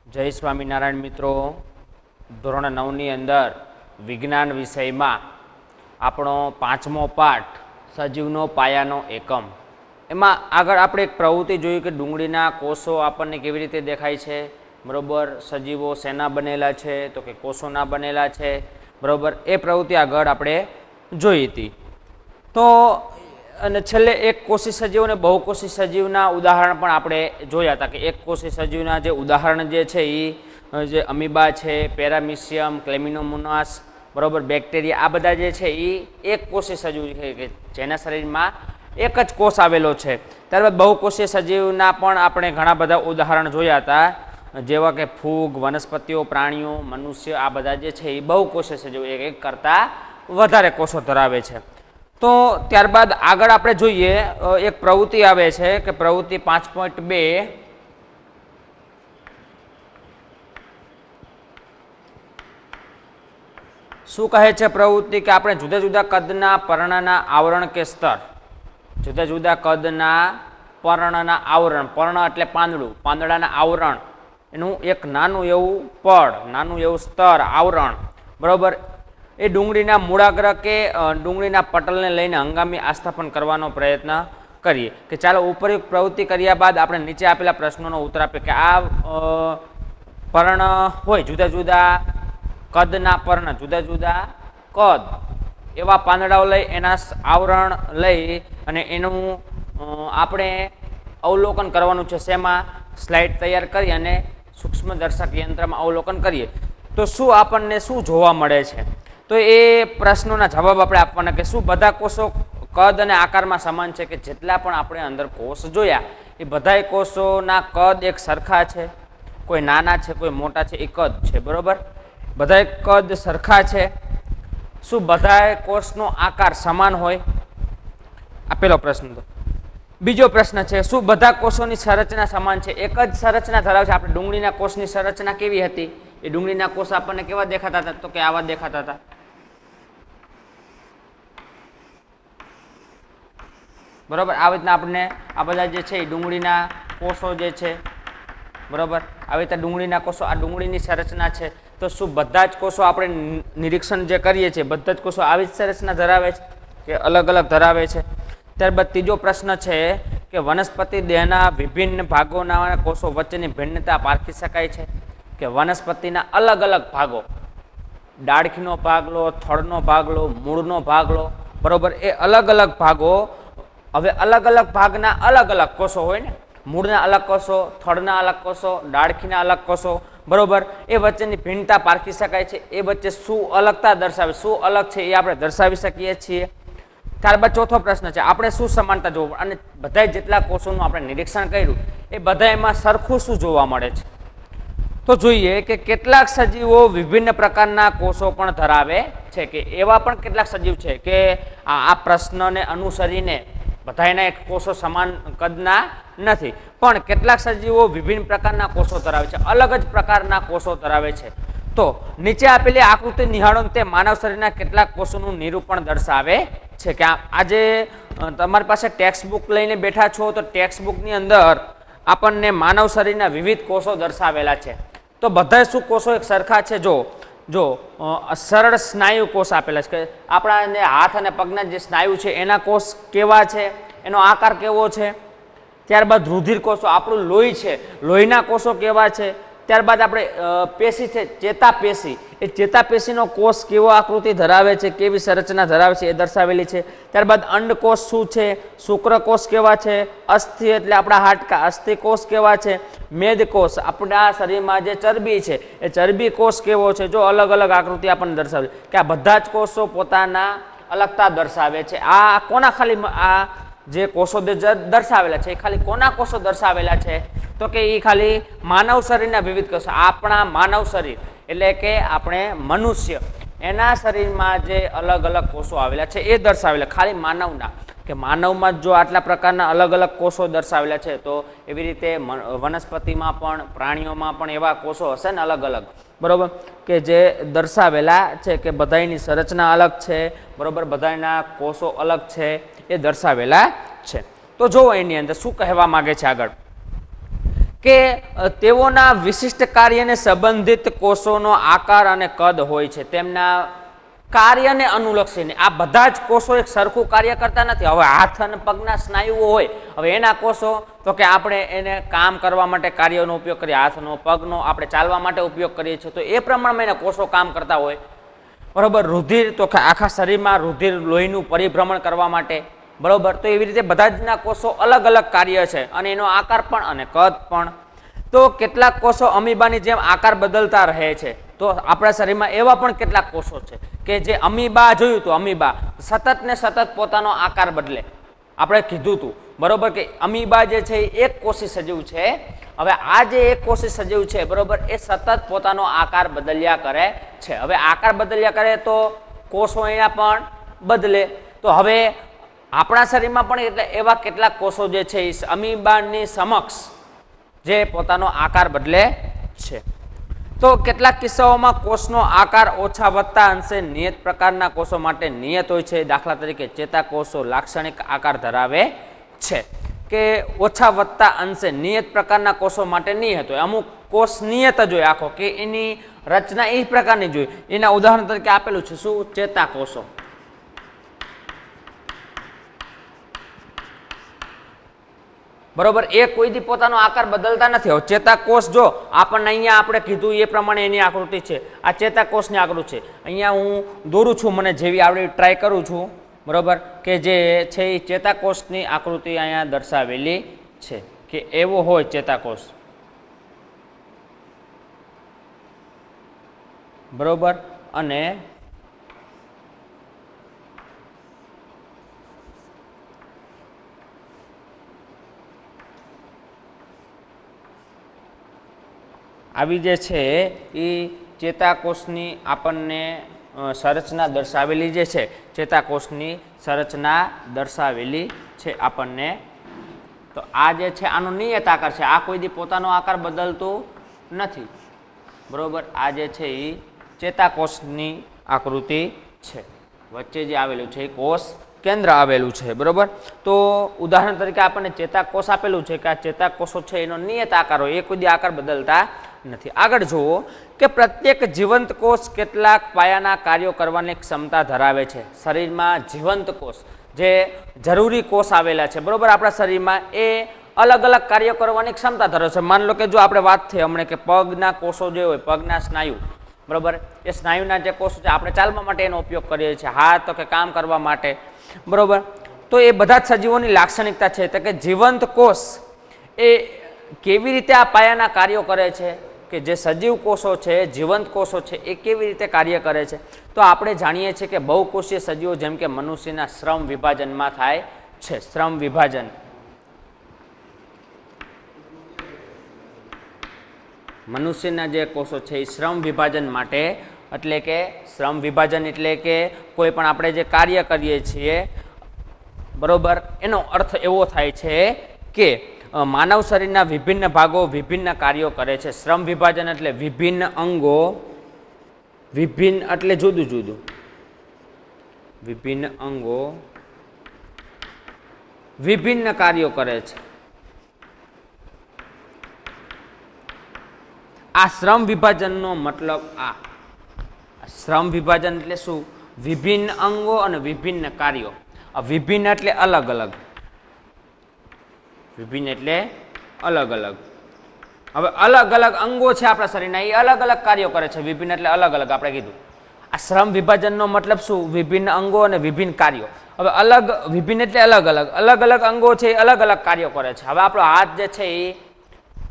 જય સ્વામિનારાયણ મિત્રો, ધોરણ 9ની અંદર વિજ્ઞાન વિષયમાં આપણો 5મો પાઠ સજીવનો પાયાનો એકમ. એમાં આગળ આપણે એક પ્રવૃત્તિ જોઈ કે ડુંગળીના કોષો આપણને કેવી રીતે દેખાય છે. બરાબર, સજીવો શેના બનેલા છે તો કે કોષોના બનેલા છે. બરાબર, એ પ્રવૃત્તિ આગળ આપણે જોઈ હતી. તો અને છેલ્લે એક કોષી સજીવ અને બહુકોષી સજીવના ઉદાહરણ પણ આપણે જોયા હતા કે એક કોષી સજીવના જે ઉદાહરણ જે છે એ જે અમીબા છે, પેરામિશિયમ, ક્લેમિનોમોનાસ, બરાબર, બેક્ટેરિયા, આ બધા જે છે એ એક કોષી સજીવ છે કે જેના શરીરમાં એક જ કોષ આવેલો છે. ત્યારબાદ બહુકોષીય સજીવના પણ આપણે ઘણા બધા ઉદાહરણ જોયા હતા, જેવા કે ફૂગ, વનસ્પતિઓ, પ્રાણીઓ, મનુષ્ય, આ બધા જે છે એ બહુકોષીય સજીવ એક કરતાં વધારે કોષો ધરાવે છે. તો ત્યારબાદ આગળ આપણે જોઈએ એક પ્રવૃત્તિ આવે છે કે પ્રવૃત્તિ 5.2 શું કહે છે પ્રવૃત્તિ કે આપણે જુદા જુદા કદના પર્ણના આવરણ કે સ્તર, જુદા જુદા કદના પર્ણના આવરણ, પર્ણ એટલે પાંદડું, પાંદડાના આવરણ, એનું એક નાનું એવું પડ, નાનું એવું સ્તર, આવરણ, બરાબર, એ ડુંગળીના મૂળાગ્ર કે ડુંગળીના પટલને લઈને હંગામી આસ્થાપન કરવાનો પ્રયત્ન કરીએ. કે ચાલો ઉપરયુક્ત પ્રવૃત્તિ કર્યા બાદ આપણે નીચે આપેલા પ્રશ્નોનો ઉત્તર આપીએ કે આ પર્ણ હોય, જુદા જુદા કદના પર્ણ, જુદા જુદા કદ, એવા પાંદડાઓ લઈ એના આવરણ લઈ અને એનું આપણે અવલોકન કરવાનું છે. શેમાં? સ્લાઇડ તૈયાર કરી અને સૂક્ષ્મદર્શક યંત્રમાં અવલોકન કરીએ તો શું આપણને શું જોવા મળે છે. તો એ પ્રશ્નોના જવાબ આપણે આપવાના કે શું બધા કોષો કદ અને આકારમાં સમાન છે, કે જેટલા પણ આપણે અંદર કોષ જોયા એ બધાય કોષોના કદ એક સરખા છે, કોઈ નાના છે, કોઈ મોટા છે, એ કદ છે. બરાબર, બધાય કદ સરખા છે. શું બધાય કોષનો આકાર સમાન હોય? આ પહેલો પ્રશ્ન. તો બીજો પ્રશ્ન છે શું બધા કોષોની સંરચના સમાન છે? એક જ સંરચના ધરાવે છે. આપણે ડુંગળીના કોષની સંરચના કેવી હતી? એ ડુંગળીના કોષ આપણને કેવા દેખાતા હતા? તો કે આવા દેખાતા હતા. બરાબર, આવી રીતના આપણને આ બધા જે છે એ ડુંગળીના કોષો જે છે, બરાબર, આવી રીતે ડુંગળીના કોષો, આ ડુંગળીની સંરચના છે. તો શું બધા જ કોષો આપણે નિરીક્ષણ જે કરીએ છીએ બધા જ કોષો આવી જ સંરચના ધરાવે છે કે અલગ અલગ ધરાવે છે? ત્યારબાદ ત્રીજો પ્રશ્ન છે કે વનસ્પતિ દેહના વિભિન્ન ભાગોના કોષો વચ્ચેની ભિન્નતા પારખી શકાય છે? કે વનસ્પતિના અલગ અલગ ભાગો, ડાળખીનો ભાગ લો, થડનો ભાગ લો, મૂળનો ભાગ લો, બરાબર, એ અલગ અલગ ભાગો, હવે અલગ અલગ ભાગના અલગ અલગ કોષો હોય ને, મૂળના અલગ કોષો, થડના અલગ કોષો, ડાળખીના અલગ કોષો, બરાબર, એ વચ્ચેની ભિન્નતા પારખી શકાય છે. એ વચ્ચે શું અલગતા દર્શાવે, શું અલગ છે એ આપણે દર્શાવી શકીએ છીએ. ત્યારબાદ ચોથો પ્રશ્ન છે આપણે શું સમાનતા જોવું, અને બધા જેટલા કોષોનું આપણે નિરીક્ષણ કર્યું એ બધા એમાં સરખું શું જોવા મળે છે? તો જોઈએ કે કેટલાક સજીવો વિભિન્ન પ્રકારના કોષો પણ ધરાવે છે, કે એવા પણ કેટલાક સજીવ છે કે આ પ્રશ્નને અનુસરીને બધાના એક કોષો સમાન કદના નથી, પણ કેટલાક સજીવો વિભિન્ન પ્રકારના કોષો ધરાવે છે, અલગ જ પ્રકારના કોષો ધરાવે છે. તો નીચે આપેલી આકૃતિ નિહાળો તે માનવ શરીરના કેટલાક કોષોનું નિરૂપણ દર્શાવે છે. કે આજે તમારી પાસે ટેક્સ્ટ બુક લઈને બેઠા છો તો ટેક્સ્ટ બુકની અંદર આપણને માનવ શરીરના વિવિધ કોષો દર્શાવેલા છે. તો બધા શું કોષો એક સરખા છે? જો સરળ સ્નાયુ કોષ આપેલા છે કે આપણા હાથ અને પગના જે સ્નાયુ છે એના કોષ કેવા છે, એનો આકાર કેવો છે. ત્યારબાદ રુધિર કોષો, આપણું લોહી છે, લોહીના કોષો કેવા છે. ત્યારબાદ આપણે પેશી છે, ચેતાપેશી, એ ચેતાપેશીનો કોષ કેવો આકૃતિ ધરાવે છે, કેવી સંરચના ધરાવે છે એ દર્શાવેલી છે. ત્યારબાદ અંડકોષ શું છે, શુક્રકોષ કેવા છે, અસ્થિ એટલે આપણા હાડકા, અસ્થિકોષ કેવા છે, મેદકોષ આપણા શરીરમાં જે ચરબી છે એ ચરબી કોષ કેવો છે. જો અલગ અલગ આકૃતિ આપણને દર્શાવે કે આ બધા જ કોષો પોતાના અલગતા દર્શાવે છે. આ કોના ખાલી આ જે કોષો દર્શાવેલા છે એ ખાલી કોના કોષો દર્શાવેલા છે? તો કે એ ખાલી માનવ શરીરના વિવિધ કોષો, આપણા માનવ શરીર એટલે કે આપણે મનુષ્ય, એના શરીરમાં જે અલગ અલગ કોષો આવેલા છે એ દર્શાવેલા, ખાલી માનવના. કે માનવમાં જો આટલા પ્રકારના અલગ અલગ કોષો દર્શાવેલા છે તો એવી રીતે વનસ્પતિમાં પણ, પ્રાણીઓમાં પણ એવા કોષો હશે ને અલગ અલગ, બરાબર, કે જે દર્શાવેલા છે કે બધાની સંરચના અલગ છે, બરાબર, બધાના કોષો અલગ છે એ દર્શાવેલા છે. તો જુઓ એની અંદર શું કહેવા માંગે છે આગળ કે તેઓના વિશિષ્ટ કાર્યને સંબંધિત કોષોનો આકાર અને કદ હોય છે, તેમના કાર્યને અનુલક્ષીને. આ બધા જ કોષો એક સરખું કાર્ય કરતા નથી. હવે હાથ અને પગના સ્નાયુઓ હોય, હવે એના કોષો તો કે આપણે એને કામ કરવા માટે કાર્યનો ઉપયોગ કરીએ, હાથનો પગનો આપણે ચાલવા માટે ઉપયોગ કરીએ છીએ, તો એ પ્રમાણમાં એના કોષો કામ કરતા હોય. બરોબર. રુધિર તો કે આખા શરીરમાં રુધિર લોહીનું પરિભ્રમણ કરવા માટે. બરોબર. તો એવી રીતે બધા જ ના કોષો અલગ અલગ કાર્ય છે અને એનો આકાર પણ અને કદ પણ. તો કેટલાક કોષો અમીબાની જેમ આકાર બદલતા રહે છે. તો આપણા શરીરમાં એવા પણ કેટલાક કોષો છે કે જે અમીબા જોયું હતું, અમીબા સતત ને સતત પોતાનો આકાર બદલે. આપણે કીધું હતું બરોબર કે અમીબા જે છે એ એક કોષી સજીવ છે. હવે આ જે એક કોષી સજીવ છે બરોબર, એ સતત પોતાનો આકાર બદલ્યા કરે છે. હવે આકાર બદલ્યા કરે તો કોષો એના પણ બદલે. તો હવે આપણા શરીરમાં પણ એટલે એવા કેટલાક કોષો જે છે એ અમીબાની સમક્ષ જે પોતાનો આકાર બદલે છે. તો કેટલાક કિસ્સાઓમાં કોષનો આકાર ઓછા વધતા અંશે નિયત પ્રકારના કોષો માટે નિયત હોય છે. દાખલા તરીકે ચેતાકોષો લાક્ષણિક આકાર ધરાવે છે, કે ઓછા વધતા અંશે નિયત પ્રકારના કોષો માટે નિયત હોય. અમુક કોષ નિયત જ હોય આખો, કે એની રચના એ પ્રકારની જ હોય. એના ઉદાહરણ તરીકે આપેલું છે શું? ચેતાકોષો. બરોબર. એ કોઈ દી પોતાનો આકાર બદલતા નથી. હવે ચેતાકોષ જો આપણને અહીંયા આપણે કીધું એ પ્રમાણે એની આકૃતિ છે. આ ચેતાકોષની આકૃતિ છે. અહીંયા હું દોરું છું, મને જેવી આવડે ટ્રાય કરું છું. બરોબર. કે જે છે એ ચેતાકોષની આકૃતિ અહીંયા દર્શાવેલી છે, કે એવો હોય ચેતાકોષ. બરોબર. અને આવી જે છે એ ચેતાકોષની આપણને સંરચના દર્શાવેલી જે છે, ચેતાકોષની સંરચના દર્શાવેલી છે આપણને. તો આ જે છે આનો નિયત આકાર છે. આ કોઈ દી પોતાનો આકાર બદલતું નથી. બરોબર. આ જે છે એ ચેતાકોષની આકૃતિ છે. વચ્ચે જે આવેલું છે એ કોષ કેન્દ્ર આવેલું છે. બરોબર. તો ઉદાહરણ તરીકે આપણને ચેતાકોષ આપેલું છે કે આ ચેતાકોષો છે એનો નિયત આકાર હોય, એ કોઈ દી આકાર બદલતા નથી. આગળ જુઓ કે પ્રત્યેક જીવંત કોષ કેટલાક પાયાના કાર્યો કરવાની ક્ષમતા ધરાવે છે. શરીરમાં જીવંત કોષ જે જરૂરી કોષ આવેલા છે બરોબર આપણા શરીરમાં, એ અલગ અલગ કાર્યો કરવાની ક્ષમતા ધરાવે છે. માની લો કે જો આપણે વાત થઈ હમણાં કે પગના કોષો જે હોય, પગના સ્નાયુ બરોબર, એ સ્નાયુના જે કોષો છે આપણે ચાલવા માટે એનો ઉપયોગ કરીએ છીએ, હાથ તો કે કામ કરવા માટે. બરોબર. તો એ બધા જ સજીવોની લાક્ષણિકતા છે. તો કે જીવંત કોષ એ કેવી રીતે આ પાયાના કાર્યો કરે છે, કે જે સજીવ કોષો છે, જીવંત કોષો છે, એ કેવી રીતે કાર્ય કરે છે. તો આપણે જાણીએ છીએ કે બહુકોષીય સજીવો જેમ કે મનુષ્યના શ્રમ વિભાજનમાં થાય છે. શ્રમ વિભાજન. મનુષ્યના જે કોષો છે એ શ્રમ વિભાજન માટે, એટલે કે શ્રમ વિભાજન એટલે કે કોઈ પણ આપણે જે કાર્ય કરીએ છીએ બરોબર, એનો અર્થ એવો થાય છે કે માનવ શરીરના વિભિન્ન ભાગો વિભિન્ન કાર્યો કરે છે. શ્રમ વિભાજન એટલે વિભિન્ન અંગો, વિભિન્ન એટલે જુદું જુદું, વિભિન્ન અંગો વિભિન્ન કાર્યો કરે છે. આ શ્રમ વિભાજનનો મતલબ આ શ્રમ વિભાજન એટલે શું? વિભિન્ન અંગો અને વિભિન્ન કાર્યો. વિભિન્ન એટલે અલગ અલગ, વિભિન્ન એટલે અલગ અલગ. હવે અલગ અલગ અંગો છે આપણા શરીરના, એ અલગ અલગ કાર્યો કરે છે. વિભિન્ન એટલે અલગ અલગ આપણે કીધું. આ શ્રમ વિભાજનનો મતલબ શું? વિભિન્ન અંગો અને વિભિન્ન કાર્યો. હવે અલગ વિભિન્ન એટલે અલગ અલગ, અલગ અલગ અંગો છે એ અલગ અલગ કાર્યો કરે છે. હવે આપણો હાથ જે છે એ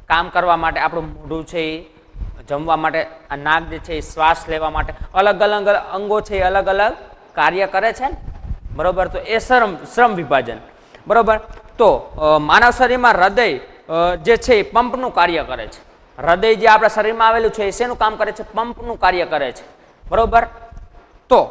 કામ કરવા માટે, આપણું મોઢું છે એ જમવા માટે, આ નાક જે છે એ શ્વાસ લેવા માટે, અલગ અલગ અંગો છે એ અલગ અલગ કાર્ય કરે છે ને બરોબર. તો એ શ્રમ વિભાજન બરોબર. તો માનવ શરીરમાં હૃદય જે છે એ પંપનું કાર્ય કરે છે. હૃદય જે આપણા શરીરમાં આવેલું છે એ શેનું કામ કરે છે? પંપનું કાર્ય કરે છે બરોબર. તો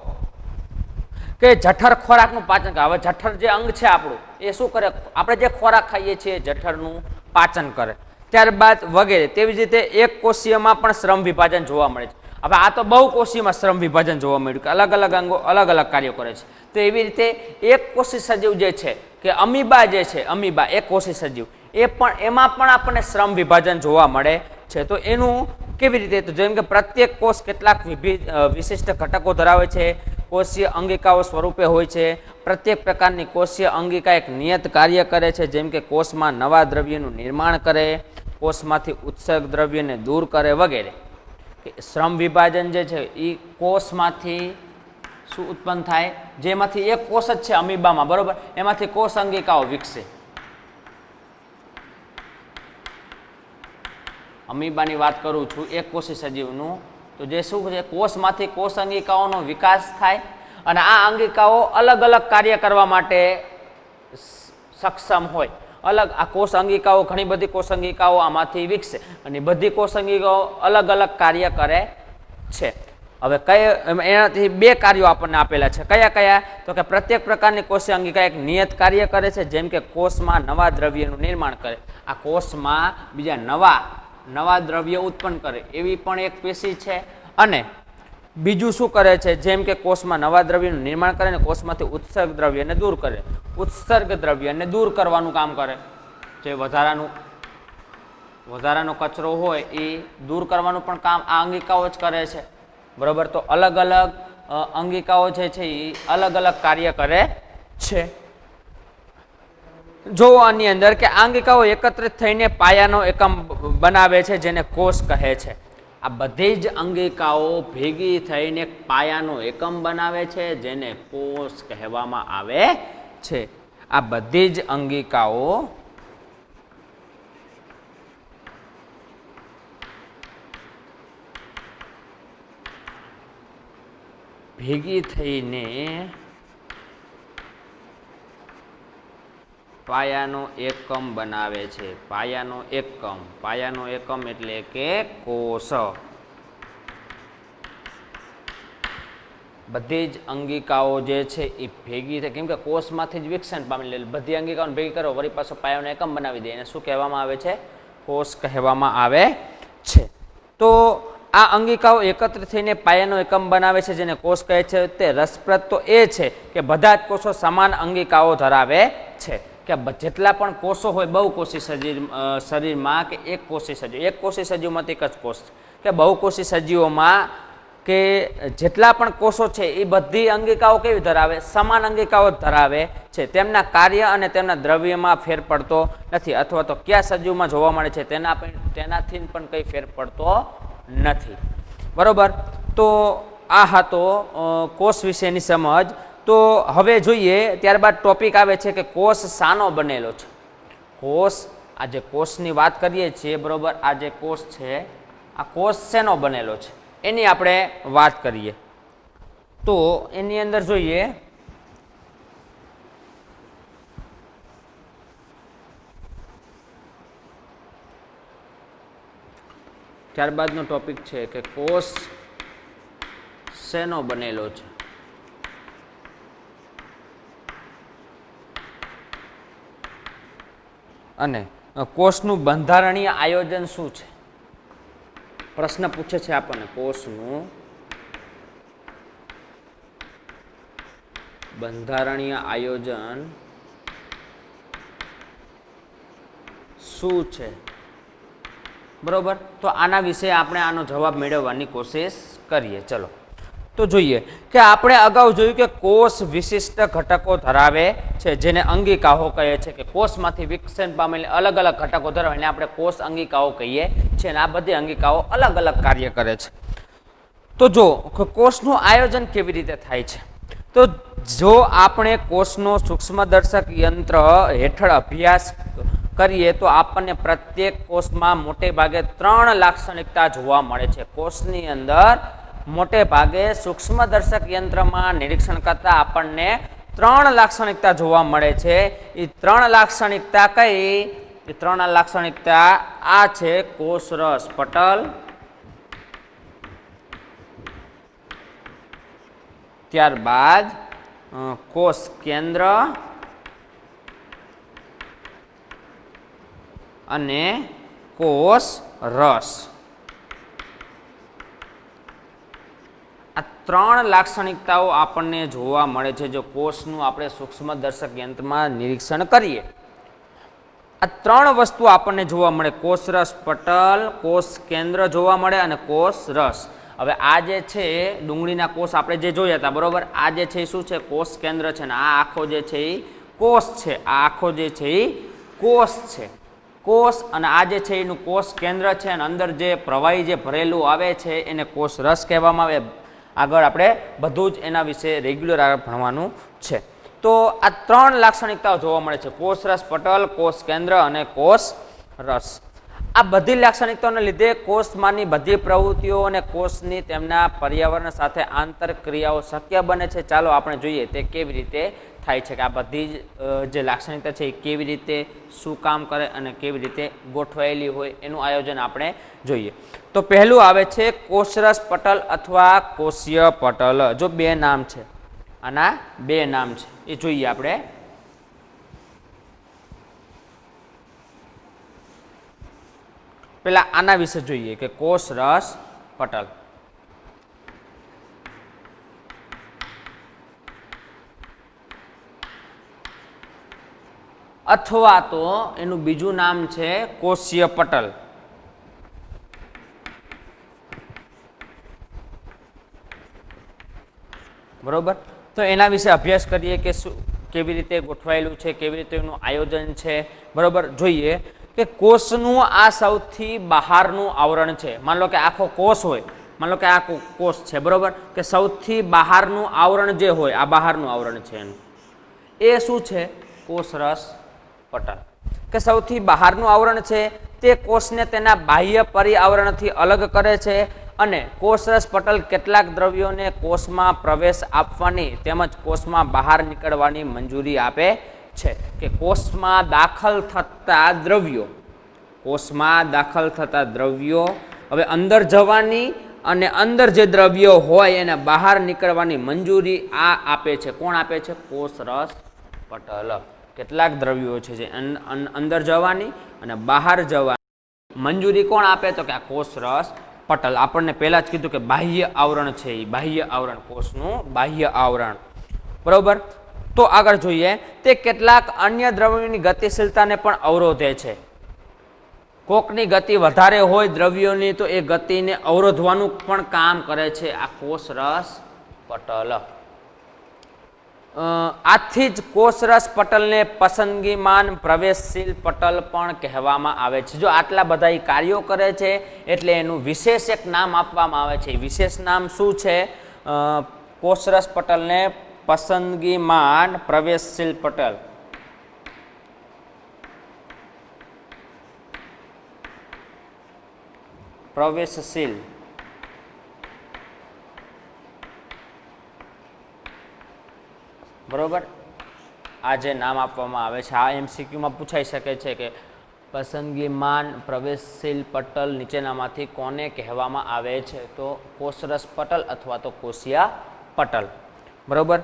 કે જઠર ખોરાકનું પાચન કરે. હવે જઠર જે અંગ છે આપણું, એ શું કરે? આપણે જે ખોરાક ખાઈએ છીએ જઠરનું પાચન કરે. ત્યારબાદ વગેરે. તેવી જ રીતે એક કોષીયમાં પણ શ્રમ વિભાજન જોવા મળે છે. હવે આ તો બહુકોષીમાં શ્રમ વિભાજન જોવા મળ્યું કે અલગ અલગ અંગો અલગ અલગ કાર્યો કરે છે. તો એવી રીતે એક કોષી સજીવ જે છે કે અમીબા જે છે, અમીબા એક કોષી સજીવ, એમાં પણ આપણને શ્રમ વિભાજન જોવા મળે છે. તો એનું કેવી રીતે? તો જેમ કે પ્રત્યેક કોષ કેટલાક વિશિષ્ટ ઘટકો ધરાવે છે, કોષીય અંગિકાઓ સ્વરૂપે હોય છે. પ્રત્યેક પ્રકારની કોષીય અંગિકા એક નિયત કાર્ય કરે છે, જેમ કે કોષમાં નવા દ્રવ્યનું નિર્માણ કરે, કોષમાંથી ઉત્સર્ગ દ્રવ્યને દૂર કરે વગેરે. શ્રમ વિભાજન જે છે એ કોષમાંથી શું ઉત્પન્ન થાય? જેમાંથી એક કોષ જ છે અમીબામાં, બરોબર, એમાંથી કોષ અંગિકાઓ વિકસે. અમીબાની વાત કરું છું, એક કોષી સજીવનું. તો જે શું છે, કોષમાંથી કોષ અંગિકાઓનો વિકાસ થાય અને આ અંગિકાઓ અલગ અલગ કાર્ય કરવા માટે સક્ષમ હોય. અલગ આ કોષ અંગિકાઓ, ઘણી બધી કોષ અંગિકાઓ આમાંથી વિકસે અને બધી કોષ અંગિકાઓ અલગ અલગ કાર્ય કરે છે. હવે એનાથી બે કાર્યો આપણને આપેલા છે. કયા કયા? તો કે પ્રત્યેક પ્રકારની કોષીય અંગિકા એક નિયત કાર્ય કરે છે, જેમ કે કોષમાં નવા દ્રવ્યનું નિર્માણ કરે. આ કોષમાં બીજા નવા દ્રવ્ય ઉત્પન્ન કરે એવી પણ એક પેશી છે. અને બીજું શું કરે છે? જેમ કે કોષમાં નવા દ્રવ્યનું નિર્માણ કરે અને કોષમાંથી ઉત્સર્ગ દ્રવ્યને દૂર કરે. ઉત્સર્ગ દ્રવ્યને દૂર કરવાનું કામ કરે. જે વધારાનો કચરો હોય એ દૂર કરવાનું પણ કામ આ અંગિકાઓ જ કરે છે, બરોબર. તો અલગ અલગ અંગિકાઓ જે છે એ અલગ અલગ કાર્ય કરે છે. જો આની અંદર કે અંગિકાઓ એકત્રિત થઈને પાયાનો એકમ બનાવે છે, જેને કોષ કહે છે. આ બધી જ અંગિકાઓ ભેગી થઈને પાયાનો એકમ બનાવે છે, જેને કોષ કહેવામાં આવે છે. આ બધી જ અંગિકાઓ ભેગી થઈને પાયાનો એકમ બનાવે છે. પાયાનો એકમ એટલે કે કોષ. બધી જ અંગિકાઓ જે છે એ ભેગી થાય, કેમ કે કોષમાંથી જ વિકસન પામેલી બધી અંગિકાઓને ભેગી કરો વળી પાછો પાયાનો એકમ બનાવી દે. એને શું કહેવામાં આવે છે? કોષ કહેવામાં આવે છે. તો આ અંગિકાઓ એકત્રિત થઈને પાયાનો એકમ બનાવે છે, જેને કોષ કહે છે. તે રસપ્રદ તો એ છે કે બધા જ કોષો સમાન અંગિકાઓ ધરાવે છે. કે જેટલા પણ કોષો હોય બહુકોષી શરીરમાં કે એક કોષી સજીવમાંથી એક જ કોષ કે બહુકોષી સજીવોમાં કે જેટલા પણ કોષો છે એ બધી અંગિકાઓ કેવી ધરાવે? સમાન અંગિકાઓ ધરાવે છે. તેમના કાર્ય અને તેમના દ્રવ્યમાં ફેર પડતો નથી, અથવા તો કયા સજીવમાં જોવા મળે છે તેનાથી પણ કંઈ ફેર પડતો નથી, બરોબર. તો આ હતો કોષ વિશેની સમજ. તો હવે જોઈએ, ત્યારબાદ ટોપિક આવે છે કે કોષ શાનો બનેલો છે. આ જે કોષની વાત કરીએ છીએ, બરોબર, આ જે કોષ છે આ કોષ શેનો બનેલો છે એની આપણે વાત કરીએ. તો એની અંદર જોઈએ ત્યારબાદનો ટોપિક છે કે કોષ શેનો બનેલો છે. અને કોષનું બંધારણીય આયોજન શું છે? પ્રશ્ન પૂછે છે આપણને, કોષનું બંધારણીય આયોજન શું છે, બરોબર. તો આના વિશે આપણે આનો જવાબ મેળવવાની કોશિશ કરીએ. ચલો તો જોઈએ કે આપણે અગાઉ જોયું કે કોષ વિશિષ્ટ ઘટકો ધરાવે છે, જેને અંગિકાઓ કહે છે. કે કોષમાંથી વિકસન પામેલી અલગ અલગ ઘટકો ધરાવે એને આપણે કોષ અંગિકાઓ કહીએ છીએ. અને આ બધી અંગિકાઓ અલગ અલગ કાર્ય કરે છે. તો જો કોષનું આયોજન કેવી રીતે થાય છે, તો જો આપણે કોષનો સૂક્ષ્મદર્શક યંત્ર હેઠળ અભ્યાસ કરીએ તો આપણને પ્રત્યેક કોષમાં મોટે ભાગે 3 લાક્ષણિકતા જોવા મળે છે. કોષની અંદર મોટે ભાગે સૂક્ષ્મદર્શક યંત્રમાં નિરીક્ષણ કરતા આપણને 3 લાક્ષણિકતા જોવા મળે છે. એ 3 લાક્ષણિકતા કઈ? એ 3 લાક્ષણિકતા આ છે: કોષરસ પટલ, ત્યારબાદ કોષ કેન્દ્ર અને કોષ રસ. ત્રણ લાક્ષણિકતાઓ આપણને જોવા મળે છે જો કોષનું આપણે સૂક્ષ્મદર્શક યંત્રમાં નિરીક્ષણ કરીએ. આ ત્રણ વસ્તુ આપણને જોવા મળે, કોષરસ પટલ, કોષ કેન્દ્ર જોવા મળે અને કોષ રસ. હવે આ જે છે ડુંગળીના કોષ આપણે જે જોયા હતા બરોબર, આ જે છે એ શું છે કોષ કેન્દ્ર છે ને આ આખો જે છે એ કોષ છે, આ આખો જે છે એ કોષ છે. કોષ અને આ જે છે એનું કોષ કેન્દ્ર છે અને અંદર જે પ્રવાહી જે ભરેલું આવે છે એને કોષ રસ કહેવામાં આવે. આગળ આપણે બધું જ એના વિશે રેગ્યુલર આગળ ભણવાનું છે. તો આ ત્રણ લાક્ષણિકતાઓ જોવા મળે છે, કોષરસ પટલ, કોષ કેન્દ્ર અને કોષ રસ. આ બધી લાક્ષણિકતાઓને લીધે કોષમાંની બધી પ્રવૃત્તિઓ અને કોષની તેમના પર્યાવરણ સાથે આંતરક્રિયાઓ શક્ય બને છે. ચાલો આપણે જોઈએ તે કેવી રીતે થાય છે કે આ બધી જે લાક્ષણિકતા છે એ કેવી રીતે શું કામ કરે અને કેવી રીતે ગોઠવાયેલી હોય એનું આયોજન આપણે જોઈએ. તો પહેલું આવે છે કોષરસ પટલ અથવા કોષીય પટલ. જો બે નામ છે, આના બે નામ છે એ જોઈએ આપણે. પેલા આના વિશે જોઈએ કે કોષરસ પટલ. અથવા તો એનું બીજું નામ છે કોષીય પટલ. બરોબર, તો એના વિશે અભ્યાસ કરીએ કે શું કેવી રીતે ગોઠવાયેલું છે, કેવી રીતે એનું આયોજન છે. બરોબર, જોઈએ કે કોષનું આ સૌથી બહારનું આવરણ છે. માન લો કે આખો કોષ હોય, માન લો કે આ કોષ છે બરોબર, કે સૌથી બહારનું આવરણ જે હોય આ બહારનું આવરણ છે એનું, એ શું છે કોષરસ પટલ. કે સૌથી બહારનું આવરણ છે તે કોષને તેના બાહ્ય પરિઆવરણથી અલગ કરે છે અને કોષરસ પટલ કેટલાક દ્રવ્યોને કોષમાં પ્રવેશ આપવાની તેમજ કોષમાં બહાર નીકળવાની મંજૂરી આપે છે. કે કોષમાં દાખલ થતા દ્રવ્યો, કોષમાં દાખલ થતા દ્રવ્યો હવે અંદર જવાની અને અંદર જે દ્રવ્યો હોય એને બહાર નીકળવાની મંજૂરી આ આપે છે. કોણ આપે છે? કોષરસ પટલ. કેટલાક દ્રવ્યો છે જે અંદર જવાની અને બહાર જવાની મંજૂરી કોણ આપે? તો કે આ કોષરસ પટલ. આપણને પહેલા જ કીધું કે બાહ્ય આવરણ છે, એ બાહ્ય આવરણ કોષનું બાહ્ય આવરણ. બરોબર, તો આગળ જોઈએ તે કેટલાક અન્ય દ્રવ્યોની ગતિશીલતાને પણ અવરોધે છે. કોકની ગતિ વધારે હોય દ્રવ્યોની તો એ ગતિને અવરોધવાનું પણ કામ કરે છે આ કોષરસ પટલ. આથી જ કોષરસ પટલને પસંદગીમાન પ્રવેશશીલ પટલ પણ કહેવામાં આવે છે. જો આટલા બધા કાર્યો કરે છે એટલે એનું વિશેષ એક નામ આપવામાં આવે છે. વિશેષ નામ શું છે? કોષરસ પટલને પસંદગીમાન પ્રવેશશીલ પટલ. પ્રવેશશીલ બરોબર, આ જે નામ આપવામાં આવે છે આ એમસીક્યુમાં પૂછાઈ શકે છે કે પસંદગીમાન પ્રવેશશીલ પટલ નીચેનામાંથી કોને કહેવામાં આવે છે? તો કોષરસ પટલ અથવા તો કોષીય પટલ. બરોબર,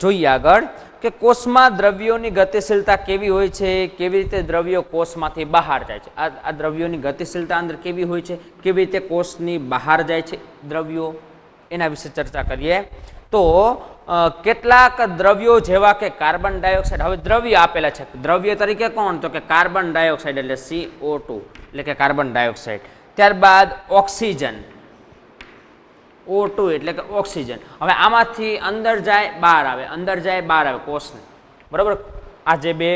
જોઈએ આગળ કે કોષમાં દ્રવ્યોની ગતિશીલતા કેવી હોય છે, કેવી રીતે દ્રવ્યો કોષમાંથી બહાર જાય છે. આ દ્રવ્યોની ગતિશીલતા અંદર કેવી હોય છે, કેવી રીતે કોષની બહાર જાય છે દ્રવ્યો, એના વિશે ચર્ચા કરીએ. તો કેટલાક દ્રવ્યો જેવા કે કાર્બન ડાયોક્સાઇડ, હવે દ્રવ્ય આપેલા છે દ્રવ્ય તરીકે કોણ? તો કે કાર્બન ડાયોક્સાઇડ એટલે CO2 એટલે કે કાર્બન ડાયોક્સાઇડ. ત્યારબાદ ઓક્સિજન O2 એટલે કે ઓક્સિજન. હવે આમાંથી અંદર જાય બહાર આવે, અંદર જાય બહાર આવે કોષને. બરોબર, આ જે બે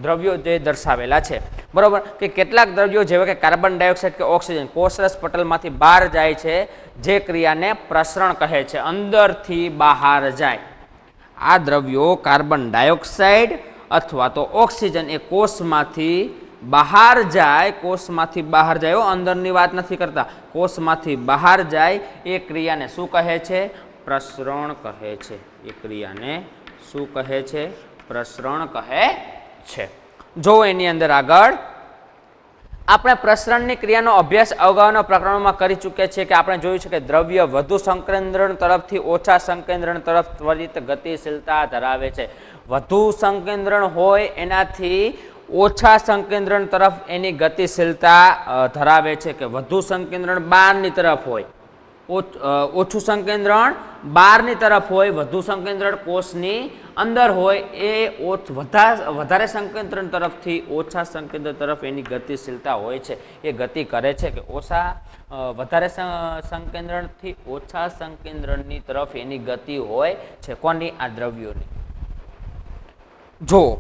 દ્રવ્યો જે દર્શાવેલા છે. બરોબર, કે કેટલાક દ્રવ્યો જેવા કે કાર્બન ડાયોક્સાઇડ કે ઓક્સિજન કોષરસ પટલમાંથી બહાર જાય છે જે ક્રિયાને પ્રસરણ કહે છે. અંદરથી બહાર જાય આ દ્રવ્યો કાર્બન ડાયોક્સાઇડ અથવા તો ઓક્સિજન એ કોષમાંથી બહાર જાય, કોષમાંથી બહાર જાય, અંદરની વાત નથી કરતા, કોષમાંથી બહાર જાય એ ક્રિયાને શું કહે છે? પ્રસરણ કહે છે. એ ક્રિયાને શું કહે છે? પ્રસરણ કહે છે. જો એની અંદર આગળ આપણે પ્રસરણની ક્રિયાનો અભ્યાસ અગાઉના પ્રકરણોમાં કરી ચૂક્યા છીએ કે આપણે જોયું છે કે દ્રવ્ય વધુ સંકેન્દ્રણ તરફથી ઓછા સંકેન્દ્રણ તરફ ત્વરિત ગતિશીલતા ધરાવે છે. વધુ સંકેન્દ્રણ હોય એનાથી ઓછા સંકેન્દ્રણ તરફ એની ગતિશીલતા ધરાવે છે. કે વધુ સંકેન્દ્રણ બહારની તરફ હોય ઓછું સંકેન્દ્રણ બહારની તરફ હોય, વધુ સંકેન્દ્રણ કોષની અંદર હોય, એ વધારે સંકેન્દ્રણ તરફથી ઓછા સંકેન્દ્રણ તરફ એની ગતિશીલતા હોય છે. એ ગતિ કરે છે કે વધારે સંકેન્દ્રણથી ઓછા સંકેન્દ્રણની તરફ એની ગતિ હોય છે. કોની? આ દ્રવ્યોની. જો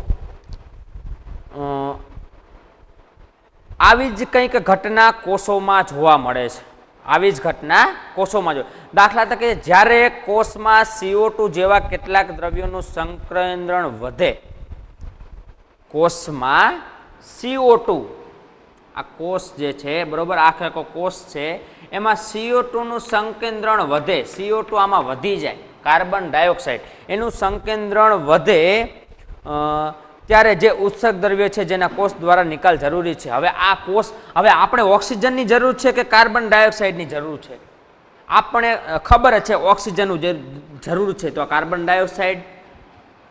આવી જ કંઈક ઘટના કોષોમાં જોવા મળે છે. આવી જ ઘટના કોષોમાં દાખલા તરીકે જ્યારે કોષમાં CO2 જેવા કેટલાક દ્રવ્યોનું સંકેન્દ્રણ વધે, કોષમાં CO2, આ કોષ જે છે બરોબર, આખો કોષ છે એમાં CO2 નું સંકેન્દ્રણ વધે, CO2 આમાં વધી જાય, કાર્બન ડાયોક્સાઇડ એનું સંકેન્દ્રણ વધે, ત્યારે જે ઉત્સર્ગ દ્રવ્ય છે જેના કોષ દ્વારા નિકાલ જરૂરી છે. હવે આ કોષ, હવે આપણે ઓક્સિજનની જરૂર છે કે કાર્બન ડાયોક્સાઇડની જરૂર છે? આપણે ખબર છે ઓક્સિજનનું જરૂર છે, તો કાર્બન ડાયોક્સાઇડ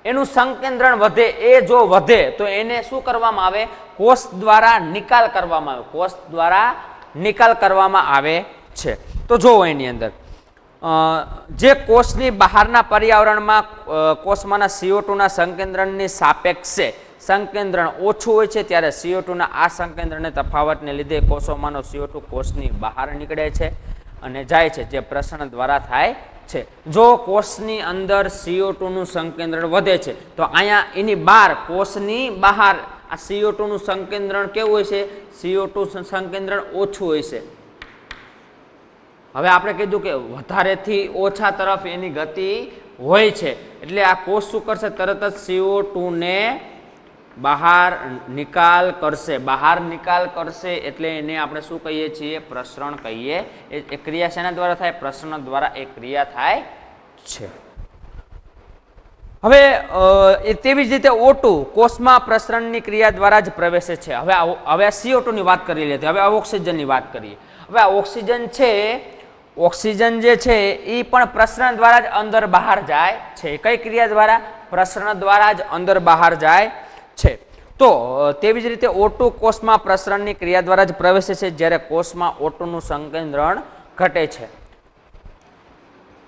એનું સંકેન્દ્રણ વધે, એ જો વધે તો એને શું કરવામાં આવે? કોષ દ્વારા નિકાલ કરવામાં આવે, કોષ દ્વારા નિકાલ કરવામાં આવે છે. તો જુઓ એની અંદર જે કોષની બહારના પર્યાવરણમાં કોષમાંના CO2 ના સંકેન્દ્રણની સાપેક્ષે સંકેન્દ્રણ ઓછું હોય છે, ત્યારે CO2 ના આ સંકેન્દ્રણને તફાવતને લીધે કોષોમાંનો CO2 કોષની બહાર નીકળે છે અને જાય છે, જે પ્રસરણ દ્વારા થાય છે. જો કોષની અંદર CO2 નું સંકેન્દ્રણ વધે છે તો અહીંયા એની બહાર, કોષની બહાર આ CO2 નું સંકેન્દ્રણ કેવું હોય છે? CO2 સંકેન્દ્રણ ઓછું હોય છે. હવે આપણે કીધું કે વધારેથી ઓછા તરફ એની ગતિ હોય છે, એટલે આ કોષ શું કરશે? તરત જ CO2 ને બહાર નિકાલ કરશે. બહાર નિકાલ કરશે એટલે એને આપણે શું કહીએ છીએ? પ્રસરણ કહીએ. એ ક્રિયા શેના દ્વારા થાય? પ્રસરણ દ્વારા એ ક્રિયા થાય છે. હવે તેવી જ રીતે O2 કોષમાં પ્રસરણની ક્રિયા દ્વારા જ પ્રવેશે છે. હવે CO2 ની વાત કરી લેતી, હવે ઓક્સિજનની વાત કરીએ. હવે આ ઓક્સિજન છે, ઓક્સિજન જે છે એ પણ પ્રસરણ દ્વારા જ અંદર બહાર જાય છે. કઈ ક્રિયા દ્વારા? પ્રસરણ દ્વારા જ અંદર બહાર જાય છે. તો તેવી જ રીતે O2 કોષમાં પ્રસરણની ક્રિયા દ્વારા જ પ્રવેશે છે, જ્યારે કોષમાં O2 નું સંકેન્દ્રણ ઘટે છે.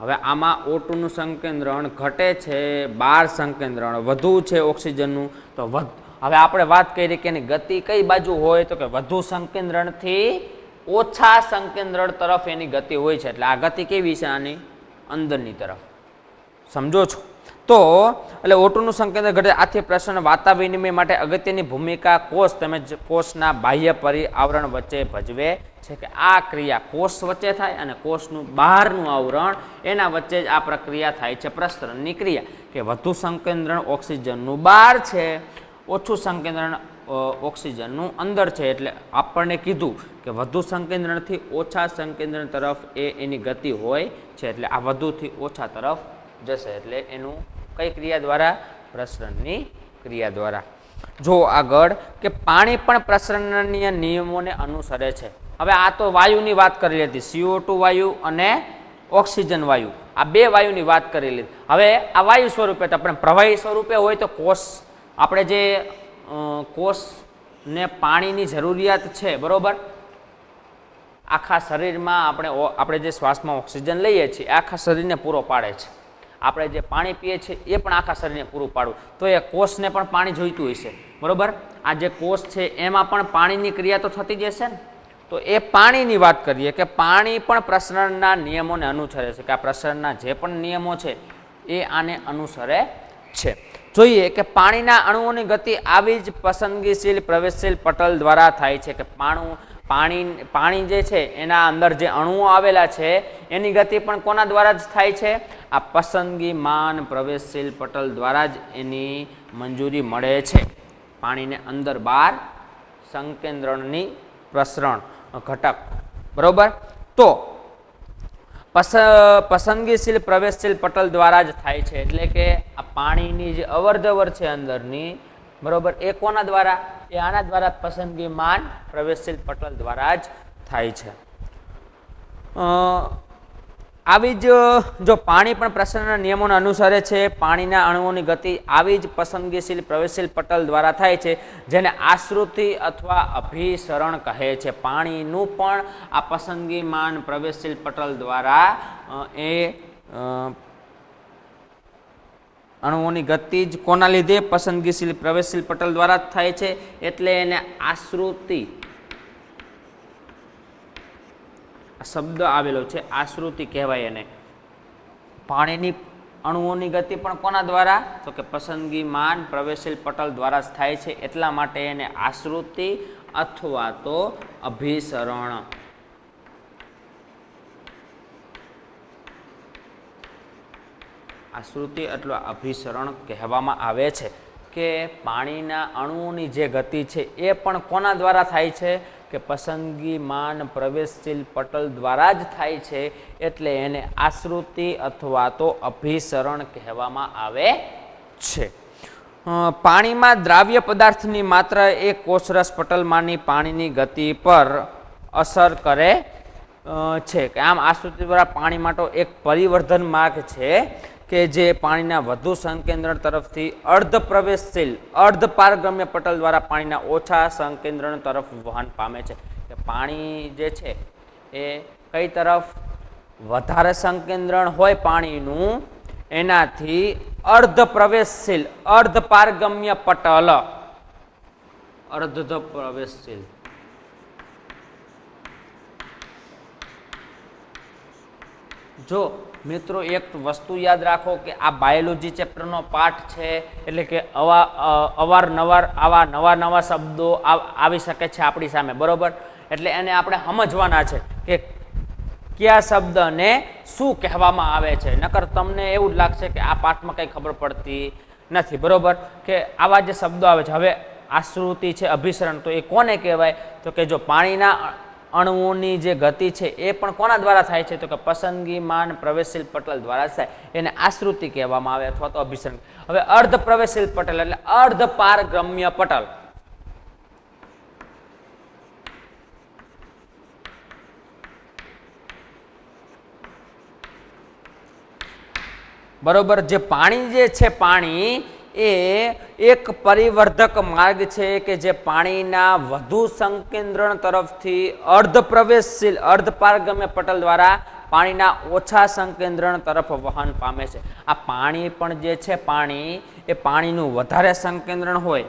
હવે આમાં O2 નું સંકેન્દ્રણ ઘટે છે, 12 સંકેન્દ્રણ વધુ છે ઓક્સિજનનું. તો હવે આપણે વાત કરી કે એની ગતિ કઈ બાજુ હોય? તો કે વધુ સંકેન્દ્રણથી ઓછા સંકેન્દ્રણ તરફ એની ગતિ હોય છે. એટલે આ ગતિ કેવી છે? આની અંદરની તરફ. સમજો છો? તો એટલે O2 નું સંકેન્દ્રણ ઘટે. આથી પ્રસરણ વાર્તા વિનિમય માટે અગત્યની ભૂમિકા કોષ તેમજ કોષના બાહ્ય પર્યાવરણ વચ્ચે ભજવે છે. કે આ ક્રિયા કોષ વચ્ચે થાય અને કોષનું બહારનું આવરણ, એના વચ્ચે જ આ પ્રક્રિયા થાય છે, પ્રસરણની ક્રિયા. કે વધુ સંકેન્દ્રણ ઓક્સિજનનું બહાર છે, ઓછું સંકેન્દ્રણ ઓક્સિજનનું અંદર છે. એટલે આપણને કીધું કે વધુ સંકેન્દ્રણથી ઓછા સંકેન્દ્રણ તરફ એની ગતિ હોય છે, એટલે આ વધુથી ઓછા તરફ જશે. એટલે એનું કઈ ક્રિયા દ્વારા? પ્રસરણની ક્રિયા દ્વારા. જો આગળ કે પાણી પણ પ્રસરણના નિયમોને અનુસરે છે. હવે આ તો વાયુની વાત કરી લીધી, CO2 વાયુ અને ઓક્સિજન વાયુ, આ બે વાયુની વાત કરી લીધી. હવે આ વાયુ સ્વરૂપે, આપણે પ્રવાહી સ્વરૂપે હોય તો કોષ, આપણે જે કોષને પાણીની જરૂરિયાત છે બરોબર, આખા શરીરમાં આપણે જે શ્વાસમાં ઓક્સિજન લઈએ છીએ આખા શરીરને પૂરો પાડે છે. આપણે જે પાણી પીએ છીએ એ પણ આખા શરીરને પૂરું પાડવું, તો એ કોષને પણ પાણી જોઈતું હોય છે બરોબર. આ જે કોષ છે એમાં પણ પાણીની ક્રિયા તો થતી જ હશે ને. તો એ પાણીની વાત કરીએ કે પાણી પણ પ્રસરણના નિયમોને અનુસરે છે. કે આ પ્રસરણના જે પણ નિયમો છે એ આને અનુસરે છે. જોઈએ કે પાણીના અણુઓની ગતિ આવી જ પસંદગીશીલ પ્રવેશશીલ પટલ દ્વારા થાય છે. કે પાણી જે છે એના અંદર જે અણુઓ આવેલા છે એની ગતિ પણ કોના દ્વારા જ થાય છે? આ પસંદગીમાન પ્રવેશશીલ પટલ દ્વારા જ એની મંજૂરી મળે છે. પાણીને અંદર બહાર સંકેન્દ્રણની પ્રસરણ ઘટક બરોબર. તો પસંદગીશીલ પ્રવેશશીલ પટલ દ્વારા જ થાય છે. એટલે કે આ પાણીની જે અવરજવર છે અંદરની બરોબર, એ કોના દ્વારા? એ આના દ્વારા પસંદગીમાન પ્રવેશશીલ પટલ દ્વારા જ થાય છે. આવી જ જો પાણી પણ પ્રસરણના નિયમોને અનુસરે છે, પાણીના અણુઓની ગતિ આવી જ પસંદગીશીલ પ્રવેશશીલ પટલ દ્વારા થાય છે, જેને આશ્રુતિ અથવા અભિસરણ કહે છે. પાણીનું પણ આ પસંદગીમાન પ્રવેશશીલ પટલ દ્વારા અણુઓની ગતિ જ કોના લીધે? પસંદગીશીલ પ્રવેશશીલ પટલ દ્વારા જ થાય છે, એટલે એને આશ્રુતિ શબ્દ આવેલો છે, આશ્રુતિ કહેવાય એને. પાણીની અણુઓની ગતિ પણ કોના દ્વારા? તો કે પસંદગીમાન પ્રવેશશીલ પટલ દ્વારા જ થાય છે, એટલા માટે એને આશ્રુતિ અથવા તો અભિસરણ આશ્રુતિ અથવા અભિસરણ કહેવામાં આવે છે. કે પાણીના અણુઓની જે ગતિ છે એ પણ કોના દ્વારા થાય છે? કે પસંદગીમાન પ્રવેશશીલ પટલ દ્વારા જ થાય છે, એટલે એને આશ્રુતિ અથવા તો અભિસરણ કહેવામાં આવે છે. પાણીમાં દ્રાવ્ય પદાર્થની માત્ર એક કોષરસ પટલમાંની પાણીની ગતિ પર અસર કરે છે. કે આમ આશ્રુતિ દ્વારા પાણી માટે એક પરિવર્ધન માર્ગ છે કે જે પાણીના વધુ સંકેન્દ્રણ તરફથી અર્ધ પ્રવેશશીલ અર્ધ પારગમ્ય પટલ દ્વારા પાણીના ઓછા સંકેન્દ્રણ તરફ વહન પામે છે. કે પાણી જે છે એ કઈ તરફ વધારે સંકેન્દ્રણ હોય પાણીનું, એનાથી અર્ધ પ્રવેશશીલ અર્ધ પારગમ્ય પટલ અર્ધ પ્રવેશશીલ જો મિત્રો એક વસ્તુ યાદ રાખો કે આ બાયોલોજી ચેપ્ટરનો પાઠ છે, એટલે કે અવારનવાર આવા નવા શબ્દો આવી શકે છે આપણી સામે, બરોબર? એટલે એને આપણે સમજવાના છે કે કયા શબ્દને શું કહેવામાં આવે છે. નકર તમને એવું જ લાગશે કે આ પાઠમાં કંઈ ખબર પડતી નથી, બરોબર? કે આવા જે શબ્દો આવે છે. હવે આશ્રુતિ છે, અભિસરણ, તો એ કોને કહેવાય? તો કે જો પાણીના અણુઓની જે ગતિ છે એ પણ કોના દ્વારા થાય છે? તો કે પસંદગીમાન પ્રવેશશીલ પટલ દ્વારા થાય, એને આશ્રુતિ કહેવામાં આવે અથવા તો અભિસરણ. હવે અર્ધ પ્રવેશશીલ પટલ એટલે અર્ધ પારગમ્ય પટલ. બરોબર? જે પાણી જે છે, પાણી એ એક પરિવર્ધક માર્ગ છે કે જે પાણીના વધુ સંકેન્દ્રણ તરફથી અર્ધ પ્રવેશશીલ અર્ધ પારગમ્ય પટલ દ્વારા પાણીના ઓછા સંકેન્દ્રણ તરફ વહન પામે છે. આ પાણી પણ જે છે, પાણી એ પાણીનું વધારે સંકેન્દ્રણ હોય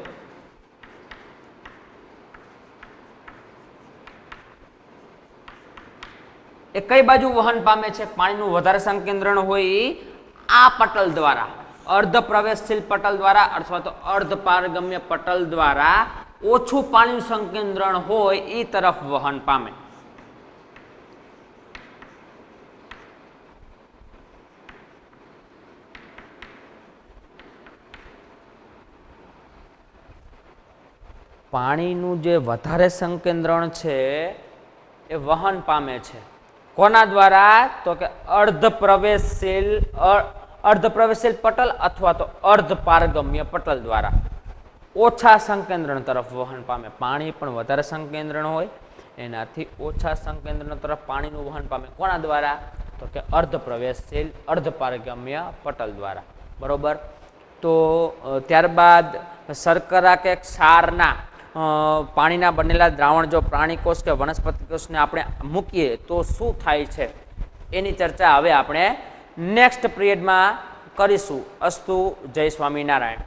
એ કઈ બાજુ વહન પામે છે? પાણીનું વધારે સંકેન્દ્રણ હોય આ પટલ દ્વારા, અર્ધ પ્રવેશશીલ પટલ દ્વારા અથવા તો અર્ધ પારગમ્ય પટલ દ્વારા ઓછું પાણીનું સંકેન્દ્રણ હોય એ તરફ વહન પામે. પાણીનું જે વધારે સંકેન્દ્રણ છે એ વહન પામે છે કોના દ્વારા? તો કે અર્ધ પ્રવેશશીલ પટલ અથવા તો અર્ધ પારગમ્ય પટલ દ્વારા ઓછા સંકેન્દ્રણ તરફ વહન પામે. પાણી પણ વધારે સંકેન્દ્રણ હોય એનાથી ઓછા સંકેન્દ્રણ તરફ પાણીનું વહન પામે. કોના દ્વારા? તો કે અર્ધ પ્રવેશશીલ અર્ધ પારગમ્ય પટલ દ્વારા, બરોબર? તો ત્યારબાદ શર્કરા કે ક્ષારના પાણીના બનેલા દ્રાવણ જો પ્રાણીકોષ કે વનસ્પતિ કોષને આપણે મૂકીએ તો શું થાય છે એની ચર્ચા હવે આપણે નેક્સ્ટ પિરિયડમાં કરીશું. અસ્તુ. જય સ્વામિનારાયણ.